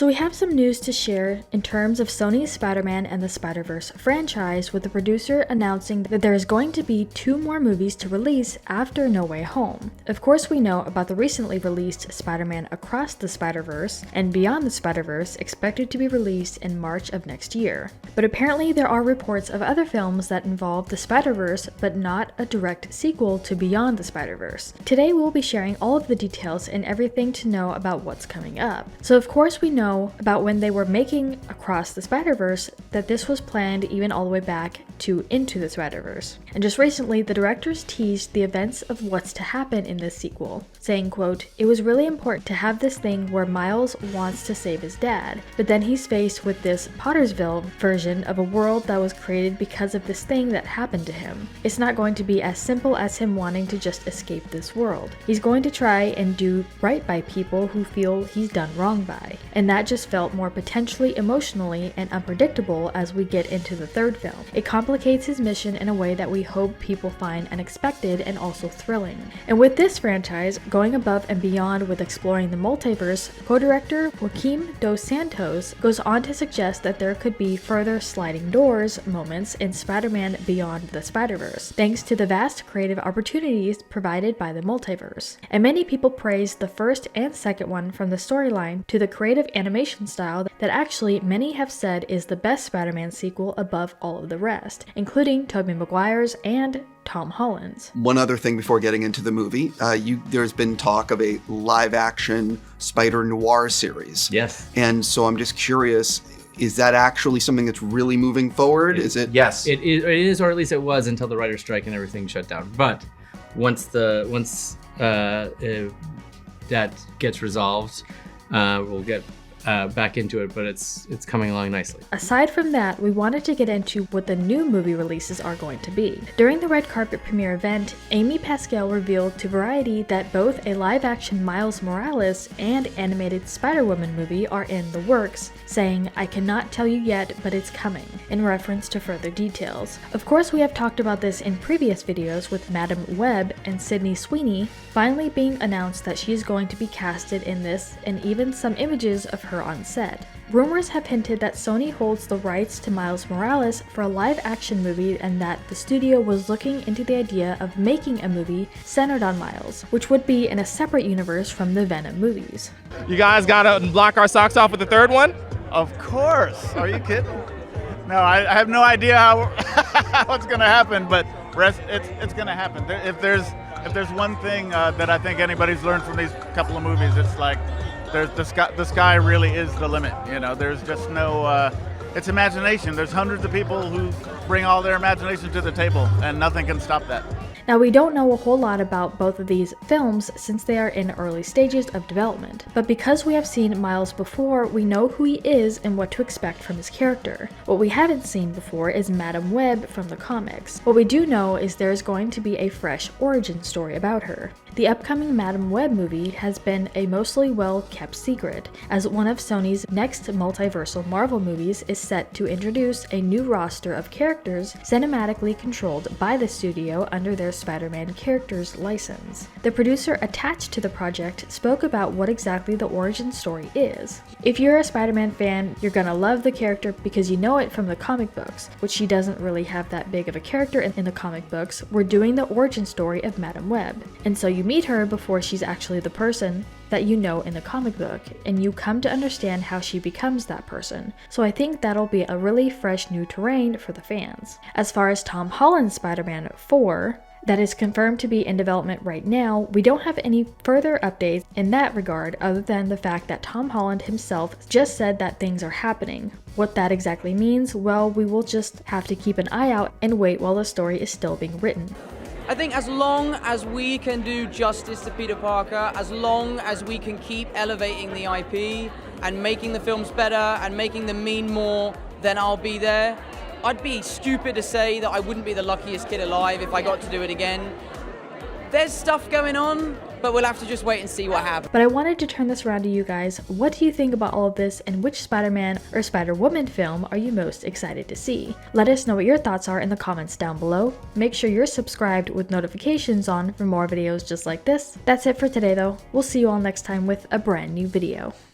So we have some news to share in terms of Sony's Spider-Man and the Spider-Verse franchise, with the producer announcing that there is going to be 2 more movies to release after No Way Home. Of course, we know about the recently released Spider-Man Across the Spider-Verse and Beyond the Spider-Verse, expected to be released in March of next year. But apparently there are reports of other films that involve the Spider-Verse but not a direct sequel to Beyond the Spider-Verse. Today we'll be sharing all of the details and everything to know about what's coming up. So of course we know about when they were making Across the Spider-Verse that this was planned even all the way back to Into the Spider-Verse. And just recently, the directors teased the events of what's to happen in this sequel, saying, quote, "It was really important to have this thing where Miles wants to save his dad, but then he's faced with this Pottersville version of a world that was created because of this thing that happened to him. It's not going to be as simple as him wanting to just escape this world. He's going to try and do right by people who feel he's done wrong by." And that just felt more potentially emotionally and unpredictable as we get into the third film. It complicates his mission in a way that we hope people find unexpected and also thrilling. And with this franchise going above and beyond with exploring the multiverse, co-director Joaquim Dos Santos goes on to suggest that there could be further sliding doors moments in Spider-Man Beyond the Spider-Verse, thanks to the vast creative opportunities provided by the multiverse. And many people praised the first and second one, from the storyline to the creative animation style that actually many have said is the best Spider-Man sequel above all of the rest, including Tobey Maguire's and Tom Holland's. One other thing before getting into the movie, there's been talk of a live-action Spider Noir series. Yes. And so I'm just curious, is that actually something that's really moving forward? Is it? Yes, it is, or at least it was until the writer's strike and everything shut down. But once that gets resolved, we'll get back into it, but it's coming along nicely. Aside from that, we wanted to get into what the new movie releases are going to be. During the red carpet premiere event, Amy Pascal revealed to Variety that both a live-action Miles Morales and animated Spider-Woman movie are in the works, saying, "I cannot tell you yet, but it's coming," in reference to further details. Of course, we have talked about this in previous videos, with Madam Web and Sydney Sweeney finally being announced that she is going to be casted in this, and even some images of her on set. Rumors have hinted that Sony holds the rights to Miles Morales for a live-action movie, and that the studio was looking into the idea of making a movie centered on Miles, which would be in a separate universe from the Venom movies. You guys gotta block our socks off with the third one? Of course. Are you kidding? No, I have no idea how what's gonna happen, but it's gonna happen. If there's one thing that I think anybody's learned from these couple of movies, it's like the sky really is the limit. You know, there's just no. It's imagination. There's hundreds of people who bring all their imagination to the table, and nothing can stop that. Now, we don't know a whole lot about both of these films since they are in early stages of development, but because we have seen Miles before, we know who he is and what to expect from his character. What we haven't seen before is Madam Web from the comics. What we do know is there is going to be a fresh origin story about her. The upcoming Madam Web movie has been a mostly well-kept secret, as one of Sony's next multiversal Marvel movies is set to introduce a new roster of characters cinematically controlled by the studio under their Spider-Man characters license. The producer attached to the project spoke about what exactly the origin story is. If you're a Spider-Man fan, you're gonna love the character because you know it from the comic books, which she doesn't really have that big of a character in the comic books. We're doing the origin story of Madam Web, and so you meet her before she's actually the person that you know in the comic book, and you come to understand how she becomes that person. So I think that'll be a really fresh new terrain for the fans. As far as Tom Holland's Spider-Man 4, that is confirmed to be in development right now, we don't have any further updates in that regard other than the fact that Tom Holland himself just said that things are happening. What that exactly means, well, we will just have to keep an eye out and wait while the story is still being written. I think as long as we can do justice to Peter Parker, as long as we can keep elevating the IP and making the films better and making them mean more, then I'll be there. I'd be stupid to say that I wouldn't be the luckiest kid alive if I got to do it again. There's stuff going on, but we'll have to just wait and see what happens. But I wanted to turn this around to you guys. What do you think about all of this, and which Spider-Man or Spider-Woman film are you most excited to see? Let us know what your thoughts are in the comments down below. Make sure you're subscribed with notifications on for more videos just like this. That's it for today though. We'll see you all next time with a brand new video.